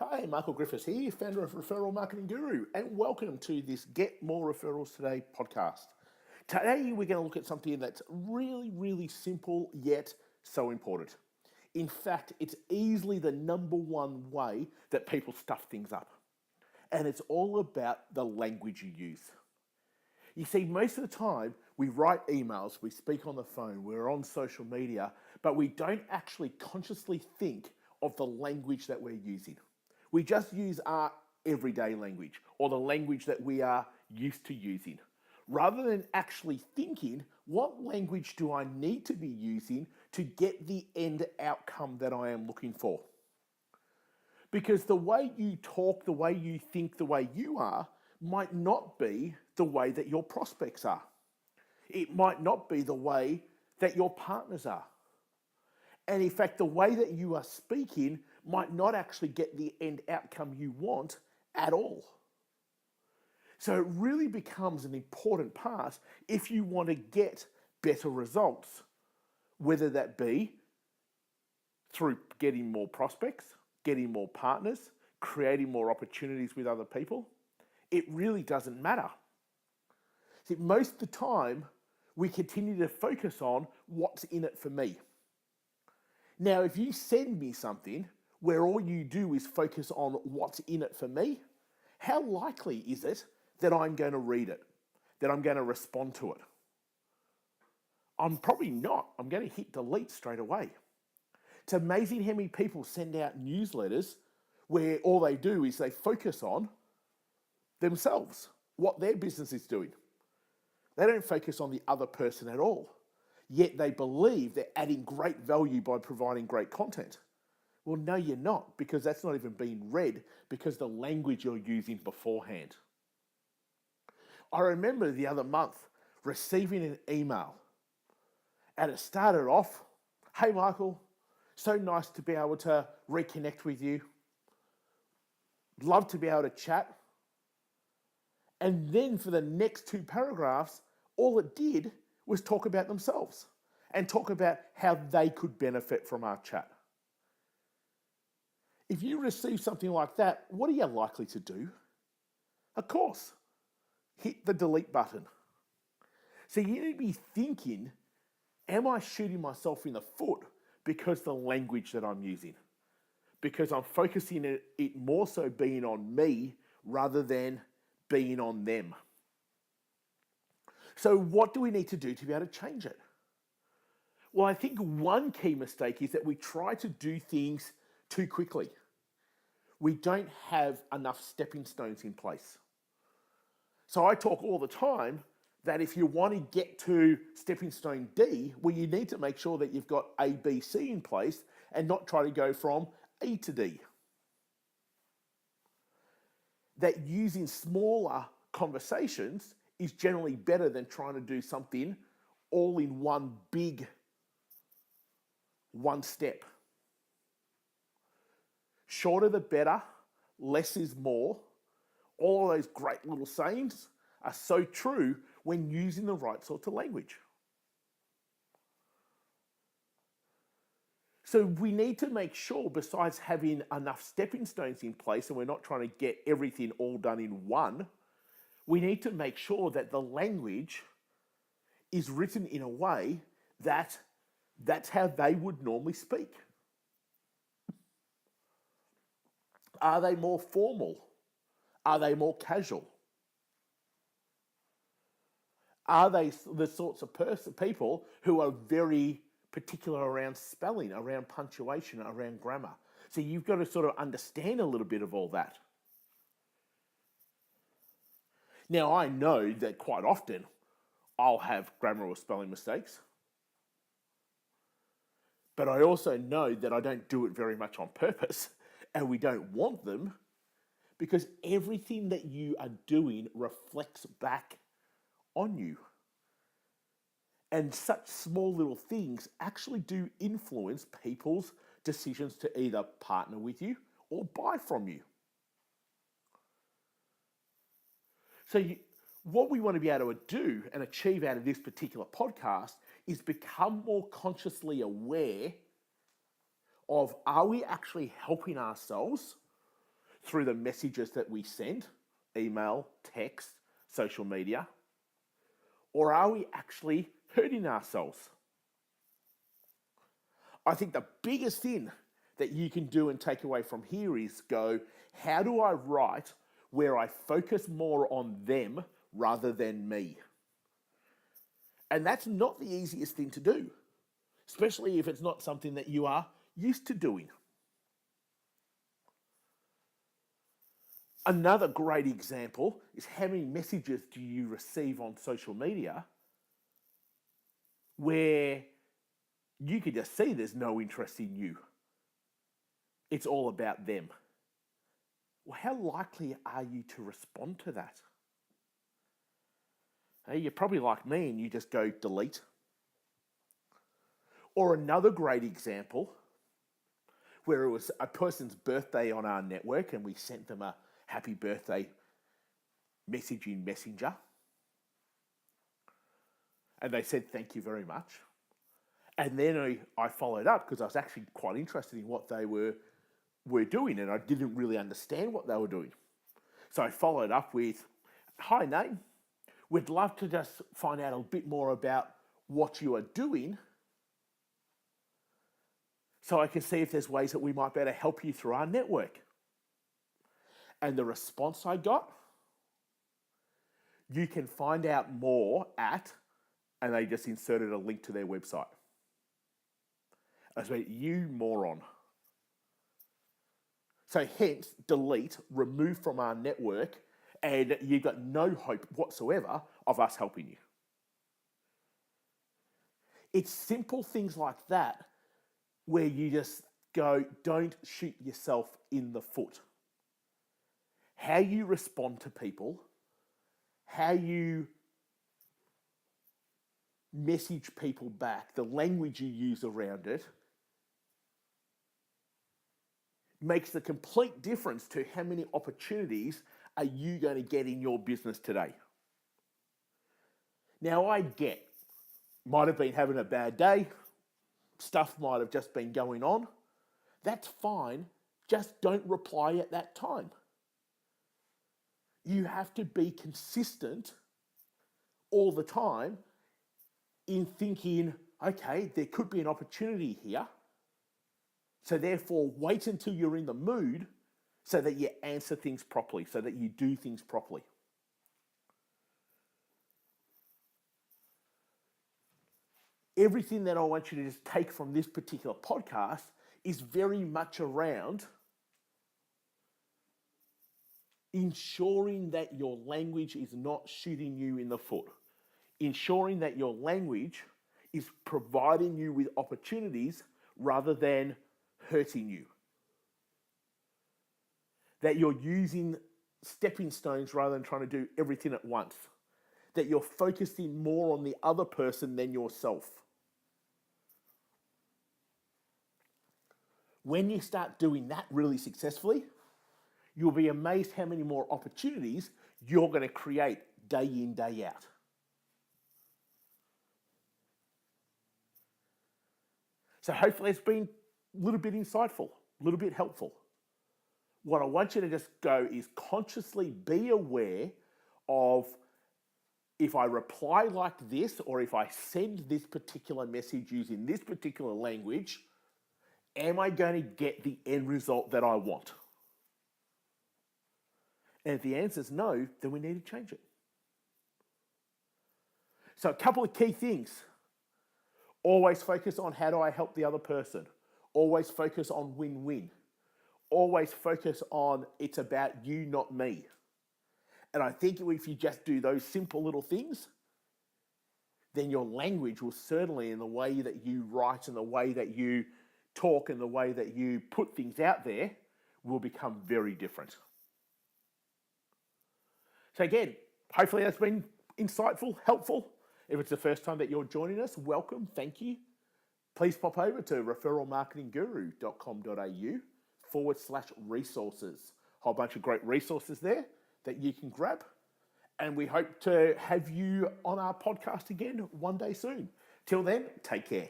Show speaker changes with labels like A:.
A: Hi, Michael Griffiths here, founder of Referral Marketing Guru, and welcome to this Get More Referrals Today podcast. Today, we're going to look at something that's really simple yet so important. In fact, it's easily the number one way that people stuff things up. And it's all about the language you use. You see, most of the time, we write emails, we speak on the phone, we're on social media, but we don't actually consciously think of the language that we're using. We just use our everyday language or the language that we are used to using, rather than actually thinking, what language do I need to be using to get the end outcome that I am looking for? Because the way you talk, the way you think, the way you are, might not be the way that your prospects are. It might not be the way that your partners are. And in fact, the way that you are speaking might not actually get the end outcome you want at all. So it really becomes an important part if you want to get better results, whether that be through getting more prospects, getting more partners, creating more opportunities with other people. It really doesn't matter. See, most of the time, we continue to focus on what's in it for me. Now, if you send me something where all you do is focus on what's in it for me, how likely is it that I'm going to read it, that I'm going to respond to it? I'm probably not. I'm going to hit delete straight away. It's amazing how many people send out newsletters where all they do is they focus on themselves, what their business is doing. They don't focus on the other person at all. Yet they believe they're adding great value by providing great content. Well, no, you're not, because that's not even being read because the language you're using beforehand. I remember the other month receiving an email, and it started off, "Hey Michael, so nice to be able to reconnect with you. Love to be able to chat." And then for the next two paragraphs, all it did was talk about themselves and talk about how they could benefit from our chat. If you receive something like that, what are you likely to do? Of course, hit the delete button. So you need to be thinking, am I shooting myself in the foot because the language that I'm using? Because I'm focusing it more so being on me rather than being on them. So what do we need to do to be able to change it? Well, I think one key mistake is that we try to do things too quickly. We don't have enough stepping stones in place. So I talk all the time that if you want to get to stepping stone D, well, you need to make sure that you've got A, B, C in place and not try to go from A to D. That using smaller conversations is generally better than trying to do something all in one big one step. Shorter the better, less is more. All of those great little sayings are so true when using the right sorts of language. So we need to make sure, besides having enough stepping stones in place, and we're not trying to get everything all done in one, we need to make sure that the language is written in a way that that's how they would normally speak. Are they more formal? Are they more casual? Are they the sorts of people who are very particular around spelling, around punctuation, around grammar? So you've got to sort of understand a little bit of all that. Now, I know that quite often I'll have grammar or spelling mistakes, but I also know that I don't do it very much on purpose, and we don't want them, because everything that you are doing reflects back on you. And such small little things actually do influence people's decisions to either partner with you or buy from you. So what we want to be able to do and achieve out of this particular podcast is become more consciously aware of, are we actually helping ourselves, through the messages that we send, email, text, social media? Or are we actually hurting ourselves? I think the biggest thing that you can do and take away from here is go, how do I write where I focus more on them rather than me? And that's not the easiest thing to do, especially if it's not something that you are used to doing. Another great example is how many messages do you receive on social media where you can just see there's no interest in you. It's all about them. Well, how likely are you to respond to that? Hey, you're probably like me and you just go delete. Or another great example where it was a person's birthday on our network and we sent them a happy birthday message in Messenger. And they said, thank you very much. And then I followed up because I was actually quite interested in what they were doing and I didn't really understand what they were doing. So I followed up with, hi Nate, we'd love to just find out a bit more about what you are doing so I can see if there's ways that we might better help you through our network. And the response I got, you can find out more at, and they just inserted a link to their website. I said, you moron. So hence, delete, remove from our network, and you've got no hope whatsoever of us helping you. It's simple things like that where you just go, don't shoot yourself in the foot. How you respond to people, how you message people back, the language you use around it, makes the complete difference to how many opportunities are you going to get in your business today. Now I get, might have been having a bad day, stuff might have just been going on. That's fine, just don't reply at that time. You have to be consistent all the time in thinking, okay, there could be an opportunity here. So therefore, wait until you're in the mood so that you answer things properly, so that you do things properly. Everything that I want you to just take from this particular podcast is very much around ensuring that your language is not shooting you in the foot. Ensuring that your language is providing you with opportunities rather than hurting you. That you're using stepping stones rather than trying to do everything at once. That you're focusing more on the other person than yourself. When you start doing that really successfully, you'll be amazed how many more opportunities you're going to create day in, day out. So hopefully it's been a little bit insightful, a little bit helpful. What I want you to just go is consciously be aware of, if I reply like this, or if I send this particular message using this particular language, am I going to get the end result that I want? And if the answer is no, then we need to change it. So a couple of key things. Always focus on how do I help the other person. Always focus on win-win. Always focus on it's about you, not me. And I think if you just do those simple little things, then your language will certainly, in the way that you write and the way that you talk and the way that you put things out there, will become very different. So again, hopefully that's been insightful, helpful. If it's the first time that you're joining us, welcome, thank you. Please pop over to referralmarketingguru.com.au/resources. Whole bunch of great resources there that you can grab. And we hope to have you on our podcast again one day soon. Till then, take care.